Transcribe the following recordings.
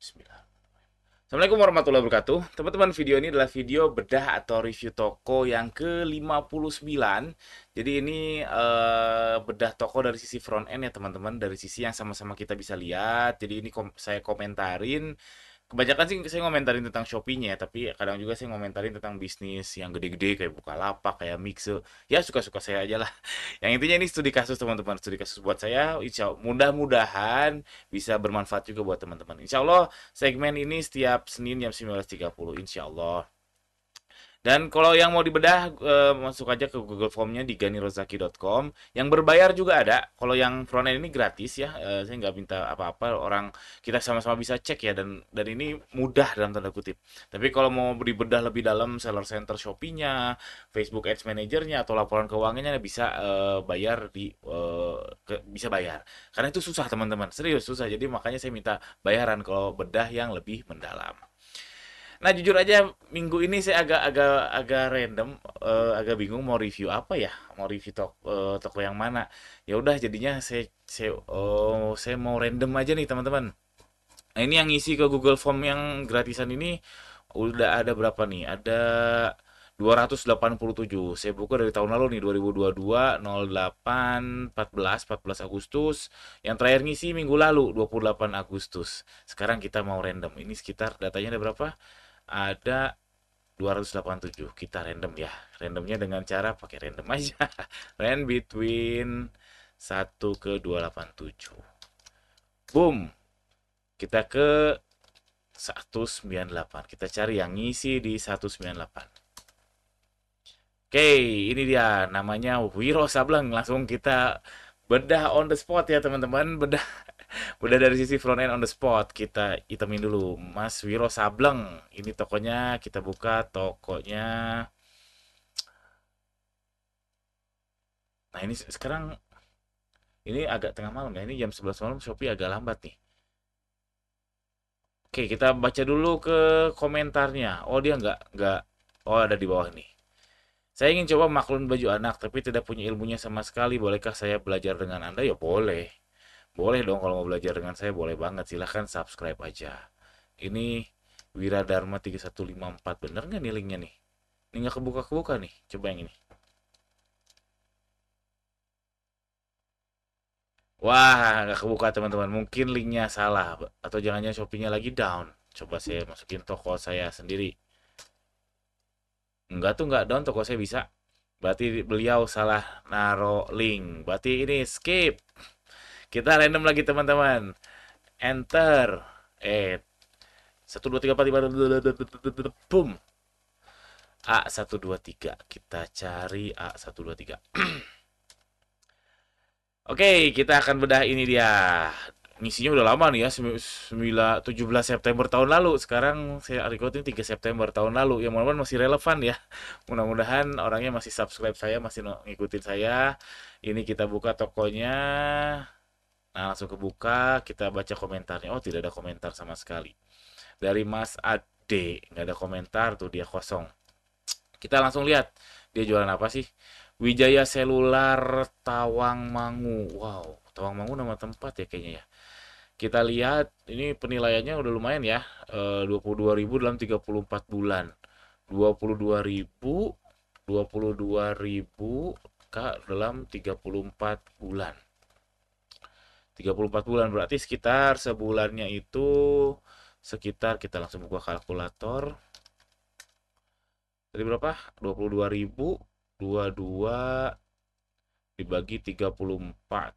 Bismillah. Assalamualaikum warahmatullahi wabarakatuh. Teman-teman, video ini adalah video bedah atau review toko yang ke-59. Jadi ini bedah toko dari sisi front end ya teman-teman, dari sisi yang sama-sama kita bisa lihat. Jadi ini saya komentarin. Kebanyakan sih saya ngomentarin tentang Shopee-nya, tapi kadang juga saya ngomentarin tentang bisnis yang gede-gede kayak Bukalapak, kayak Mixer. Ya suka-suka saya aja lah. Yang intinya ini studi kasus teman-teman, studi kasus buat saya. Mudah-mudahan bisa bermanfaat juga buat teman-teman. Insya Allah segmen ini setiap Senin jam 19.30. Insya Allah. Dan kalau yang mau dibedah, masuk aja ke Google Form-nya di ganirozaki.com. Yang berbayar juga ada. Kalau yang front end ini gratis ya. Saya nggak minta apa-apa. Orang kita sama-sama bisa cek ya. Dan ini mudah dalam tanda kutip. Tapi kalau mau dibedah lebih dalam, seller center Shopee-nya, Facebook Ads Manager-nya, atau laporan keuangannya bisa bayar bisa bayar. Karena itu susah teman-teman. Serius susah. Jadi makanya saya minta bayaran kalau bedah yang lebih mendalam. Nah, jujur aja minggu ini saya agak random, agak bingung mau review apa ya, mau review toko yang mana. Ya udah jadinya saya mau random aja nih teman-teman. Nah, ini yang ngisi ke Google Form yang gratisan ini udah ada berapa nih? Ada 287. Saya buka dari tahun lalu nih 2022 08 14 Agustus. Yang terakhir ngisi minggu lalu 28 Agustus. Sekarang kita mau random. Ini sekitar datanya ada berapa? Ada 287. Kita random ya. Randomnya dengan cara pakai random aja. Rand between 1 ke 287. Boom. Kita ke 198. Kita cari yang ngisi di 198. Oke, ini dia namanya Wiro Sableng. Langsung kita bedah on the spot ya teman-teman. Bedah dari sisi front end on the spot. Kita itemin dulu Mas Wiro Sableng. Ini tokonya, kita buka tokonya. Nah, ini sekarang ini agak tengah malam ya. Ini jam 11 malam, Shopee agak lambat nih. Oke, kita baca dulu ke komentarnya. Oh, dia nggak. Oh, ada di bawah nih. Saya ingin coba maklun baju anak, tapi tidak punya ilmunya sama sekali. Bolehkah saya belajar dengan Anda? Ya boleh. Boleh dong kalau mau belajar dengan saya, boleh banget. Silahkan subscribe aja. Ini Wiradharma 3154. Bener nggak nih linknya nih? Ini nggak kebuka-kebuka nih. Coba yang ini. Wah, nggak kebuka teman-teman. Mungkin linknya salah. Atau jangan-jangan Shopee-nya lagi down. Coba saya masukin toko saya sendiri. Enggak tuh, nggak down. Toko saya bisa. Berarti beliau salah naro link. Berarti ini skip. Kita random lagi teman-teman. Enter. Eh, 1 2 3 4 5. Boom. A123. Kita cari A123. Oke, kita akan bedah ini dia. Misinya udah lama nih ya, 17 September tahun lalu. Sekarang saya record ini 3 September tahun lalu. Ya mudah-mudahan masih relevan ya. Mudah-mudahan orangnya masih subscribe saya, masih ngikutin saya. Ini kita buka tokonya. Nah, langsung kebuka, kita baca komentarnya. Oh, tidak ada komentar sama sekali. Dari Mas Ade, nggak ada komentar tuh, dia kosong. Kita langsung lihat dia jualan apa sih. Wijaya Selular Tawangmangu. Wow, Tawangmangu nama tempat ya kayaknya ya. Kita lihat ini penilaiannya udah lumayan ya. 22.000 dalam 34 bulan. 22.000, 22.000 Kak dalam 34 bulan. 34 bulan berarti sekitar sebulannya itu sekitar, kita langsung buka kalkulator. Tadi berapa? 22.000 22 dibagi 34.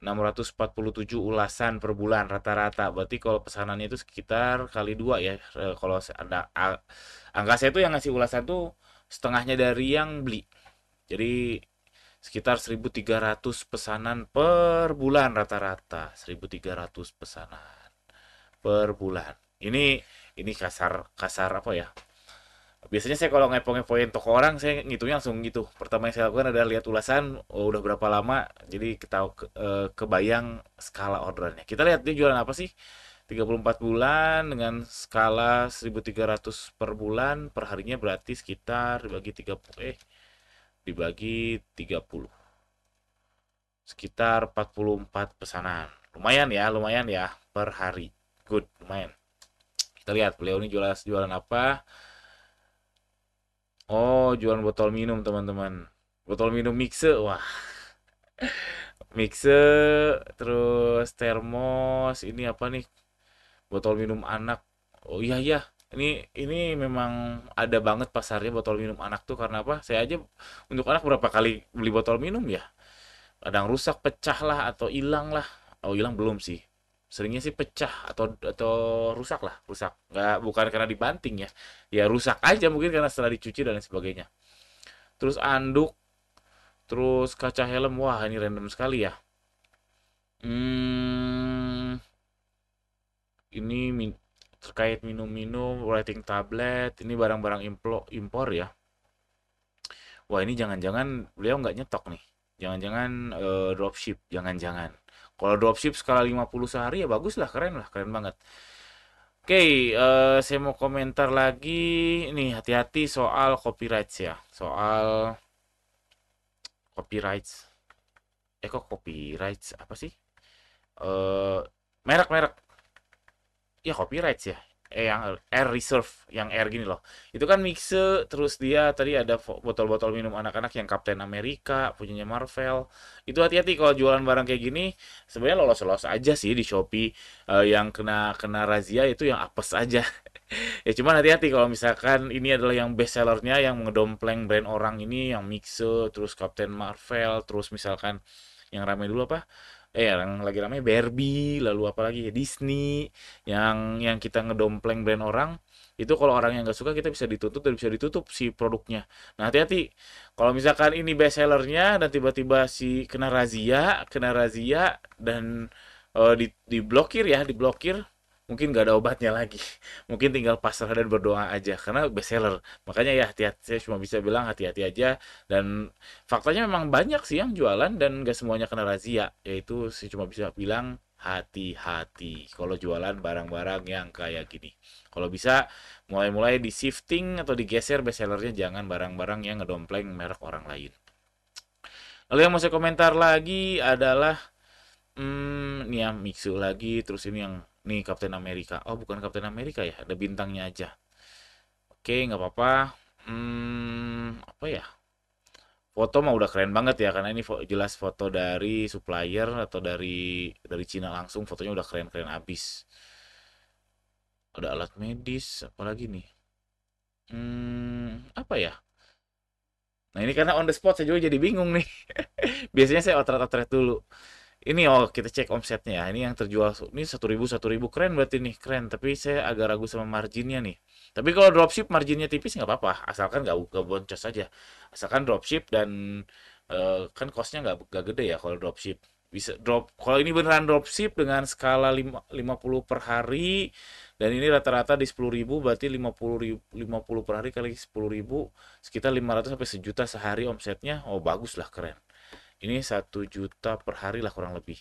647 ulasan per bulan rata-rata. Berarti kalau pesanannya itu sekitar kali dua ya. Kalau ada angka saya itu yang ngasih ulasan tuh setengahnya dari yang beli. Jadi sekitar 1.300 pesanan per bulan rata-rata. 1.300 pesanan per bulan. Ini kasar kasar apa ya? Biasanya saya kalau ngepo-ngepoin toko orang, saya ngitungnya langsung gitu. Pertama yang saya lakukan adalah lihat ulasan, oh, udah berapa lama, jadi kita kebayang skala orderannya. Kita lihat dia jualan apa sih? 34 bulan dengan skala 1.300 per bulan, per harinya berarti sekitar dibagi 30, dibagi 30. Sekitar 44 pesanan. Lumayan ya per hari. good, lumayan. Kita lihat beliau ini jualan apa. Oh, jualan botol minum teman-teman. Botol minum Mixe, wah, Mixe, terus termos, ini apa nih? Botol minum anak. Oh iya iya, ini memang ada banget pasarnya botol minum anak tuh karena apa? Saya aja untuk anak berapa kali beli botol minum ya? Kadang rusak, pecah lah atau hilang lah. Oh, hilang belum sih. Seringnya sih pecah atau rusak lah, rusak. Nggak bukan karena dibanting ya. Ya rusak aja mungkin karena setelah dicuci dan lain sebagainya. Terus anduk, terus kaca helm. Wah, ini random sekali ya. Hmm, ini terkait minum-minum, writing tablet, ini barang-barang impor ya. Wah, ini jangan-jangan beliau nggak nyetok nih. Jangan-jangan dropship, jangan-jangan. Kalau dropship skala 50 sehari ya bagus lah, keren banget. Oke, saya mau komentar lagi. Nih, hati-hati soal copyright ya. Soal copyright. Kok copyright apa sih? Eh, merek-merek. Ya copyright ya. Yang air reserve, yang air gini loh. Itu kan mixe, terus dia tadi ada botol-botol minum anak-anak yang Captain America, punyanya Marvel. Itu hati-hati kalau jualan barang kayak gini. Sebenarnya lolos-lolos aja sih di Shopee. Yang kena kena razia itu yang apes aja. Ya cuman hati-hati kalau misalkan ini adalah yang best sellernya yang ngedompleng brand orang ini yang Mixe, terus Captain Marvel, terus misalkan yang ramai dulu apa? Yang lagi ramai Barbie, lalu apa lagi ya Disney, yang kita ngedompleng brand orang, itu kalau orang yang nggak suka kita bisa ditutup dan bisa ditutup si produknya. Nah hati-hati kalau misalkan ini best sellernya dan tiba-tiba si kena razia dan diblokir ya, diblokir, mungkin nggak ada obatnya lagi. Mungkin tinggal pasrah dan berdoa aja karena best seller. Makanya ya hati-hati, saya cuma bisa bilang hati-hati aja. Dan faktanya memang banyak sih yang jualan dan nggak semuanya kena razia. Yaitu saya cuma bisa bilang hati-hati kalau jualan barang-barang yang kayak gini. Kalau bisa mulai-mulai di shifting atau digeser best sellernya, jangan barang-barang yang ngedompleng merek orang lain. Lalu yang mau saya komentar lagi adalah ini ya Mixu lagi, terus ini yang nih Captain America. Oh, bukan Captain America ya, ada bintangnya aja. Oke, nggak apa-apa. Apa ya? Foto mah udah keren banget ya, karena ini jelas foto dari supplier atau dari Cina langsung, fotonya udah keren-keren abis. Ada alat medis, apalagi nih? Apa ya? Nah ini karena on the spot saya juga jadi bingung nih. Biasanya saya otret-otret dulu. Ini oh kita cek omsetnya ya. Ini yang terjual ini 1.000 keren berarti nih keren. Tapi saya agak ragu sama marginnya nih. Tapi kalau dropship marginnya tipis nggak apa-apa. Asalkan nggak boncos aja. Asalkan dropship dan kan costnya nggak gede ya kalau dropship. Bisa drop kalau ini beneran dropship dengan skala 50 per hari dan ini rata-rata di 10.000 berarti 50 per hari kali 10.000 sekitar 500 sampai sejuta sehari omsetnya. Oh bagus lah keren. Ini 1 juta per hari lah kurang lebih.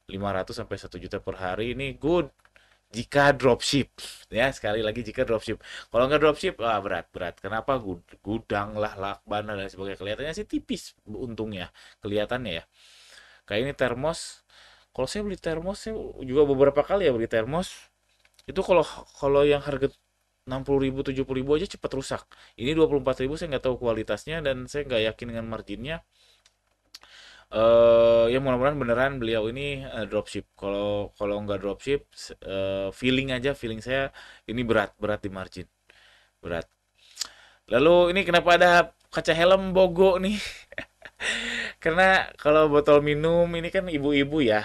500 sampai 1 juta per hari ini good jika dropship. Ya, sekali lagi jika dropship. Kalau nggak dropship, berat. Kenapa? Gudang lah, lakban dan sebagainya. Kelihatannya sih tipis untungnya. Kelihatannya ya. Kayak ini termos. Kalau saya beli termos, saya juga beberapa kali ya beli termos. Itu kalau kalau yang harga 60.000 70.000 aja cepat rusak. Ini 24.000 saya nggak tahu kualitasnya dan saya nggak yakin dengan marginnya. Ya mudah-mudahan beneran beliau ini dropship. Kalau kalau nggak dropship, feeling saya ini berat di margin, berat. Lalu ini kenapa ada kaca helm Bogo nih? Karena kalau botol minum ini kan ibu-ibu ya,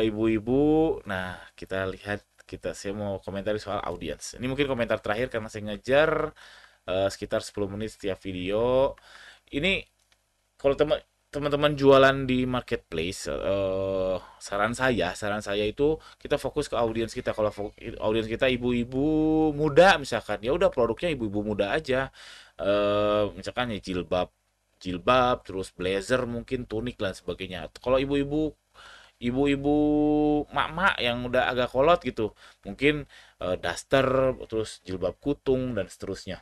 ibu-ibu. Nah kita lihat saya mau komentari soal audiens. Ini mungkin komentar terakhir karena saya ngejar sekitar 10 menit setiap video. Ini kalau teman-teman jualan di marketplace, saran saya itu kita fokus ke audiens kita. Kalau audiens kita ibu-ibu muda misalkan, ya udah produknya ibu-ibu muda aja. Misalkan ya jilbab, jilbab, terus blazer mungkin tunik dan sebagainya. Kalau ibu-ibu mak-mak yang udah agak kolot gitu, mungkin daster, terus jilbab kutung dan seterusnya.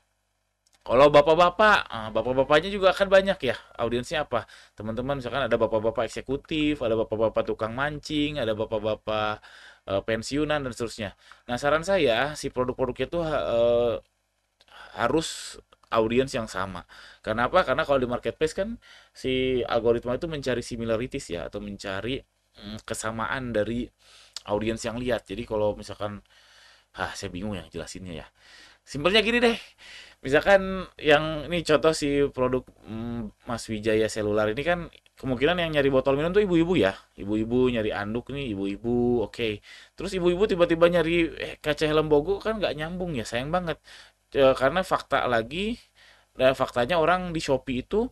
Kalau bapak-bapak, bapak-bapaknya juga akan banyak ya. Audiensnya apa? Teman-teman misalkan ada bapak-bapak eksekutif, ada bapak-bapak tukang mancing, ada bapak-bapak pensiunan dan seterusnya. Nah, saran saya si produk-produknya tuh harus audiens yang sama. Karena apa? Karena kalau di marketplace kan si algoritma itu mencari similarities ya atau mencari kesamaan dari audiens yang lihat. Jadi kalau misalkan saya bingung ya jelasinnya ya. Simpelnya gini deh. Misalkan yang ini contoh si produk Mas Wijaya selular ini kan kemungkinan yang nyari botol minum tuh ibu-ibu ya. Ibu-ibu nyari anduk nih, ibu-ibu, oke. Terus ibu-ibu tiba-tiba nyari kaca helm Bogo kan nggak nyambung ya, sayang banget. Karena faktanya orang di Shopee itu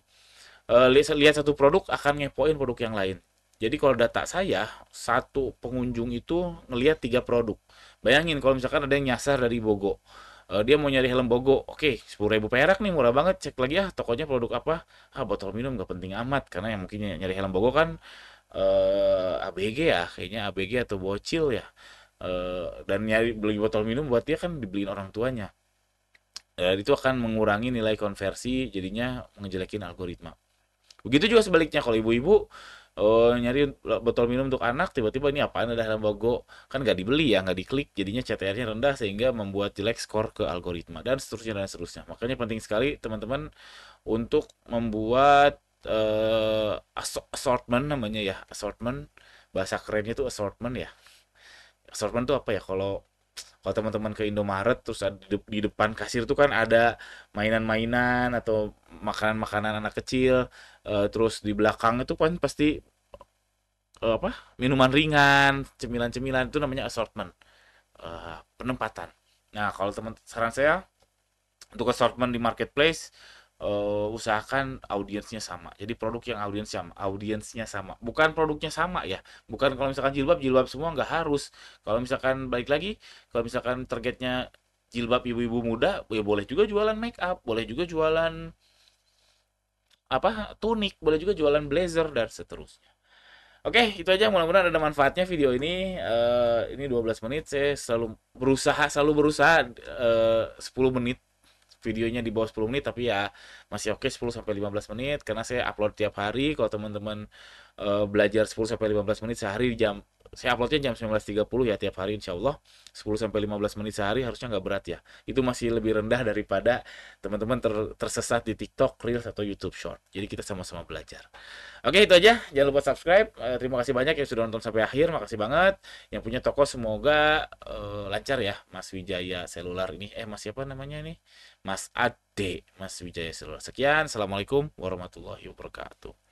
lihat satu produk akan ngepoin produk yang lain. Jadi kalau data saya, satu pengunjung itu ngelihat 3 produk. Bayangin kalau misalkan ada yang nyasar dari Bogo. Dia mau nyari helm Bogo, oke, 10.000 perak nih, murah banget. Cek lagi tokonya produk apa? Botol minum nggak penting amat, karena yang mungkin nyari helm Bogo kan ABG ya, kayaknya ABG atau bocil ya. Dan nyari beli botol minum buat dia kan dibeliin orang tuanya. Itu akan mengurangi nilai konversi, jadinya ngejelekin algoritma. Begitu juga sebaliknya kalau ibu-ibu nyari botol minum untuk anak, tiba-tiba ini apaan ada dalam logo, kan nggak dibeli ya, nggak diklik, jadinya CTR-nya rendah sehingga membuat jelek skor ke algoritma dan seterusnya dan seterusnya. Makanya penting sekali teman-teman untuk membuat assortment namanya ya, assortment, bahasa kerennya itu assortment ya. Assortment itu apa ya? Kalau teman-teman ke Indomaret terus di depan kasir tuh kan ada mainan-mainan atau makanan-makanan anak kecil, terus di belakang itu kan pasti apa, minuman ringan, cemilan-cemilan, itu namanya assortment, penempatan. Nah, kalau teman saran saya untuk assortment di marketplace, usahakan audiensnya sama. Jadi produk yang audiensnya sama, bukan produknya sama ya. Bukan kalau misalkan jilbab, jilbab semua nggak harus. Kalau misalkan balik lagi, kalau misalkan targetnya jilbab ibu-ibu muda, ya boleh juga jualan make up, boleh juga jualan tunik, boleh juga jualan blazer dan seterusnya. Oke, itu aja. Mudah-mudahan ada manfaatnya video ini. Ini 12 menit. Saya selalu berusaha 10 menit videonya di bawah 10 menit, tapi ya masih oke 10 sampai 15 menit karena saya upload tiap hari. Kalau teman-teman belajar 10 sampai 15 menit sehari, saya uploadnya jam 19.30 ya tiap hari, insya Allah 10 sampai 15 menit sehari harusnya nggak berat ya. Itu masih lebih rendah daripada teman-teman tersesat di TikTok, Reels atau YouTube Short. Jadi kita sama-sama belajar. Oke, itu aja. Jangan lupa subscribe. Terima kasih banyak yang sudah nonton sampai akhir. Makasih banget. Yang punya toko semoga lancar ya, Mas Wijaya Selular ini. Mas siapa namanya nih? Mas Ade, Mas Wijaya Selular. Sekian. Assalamualaikum warahmatullahi wabarakatuh.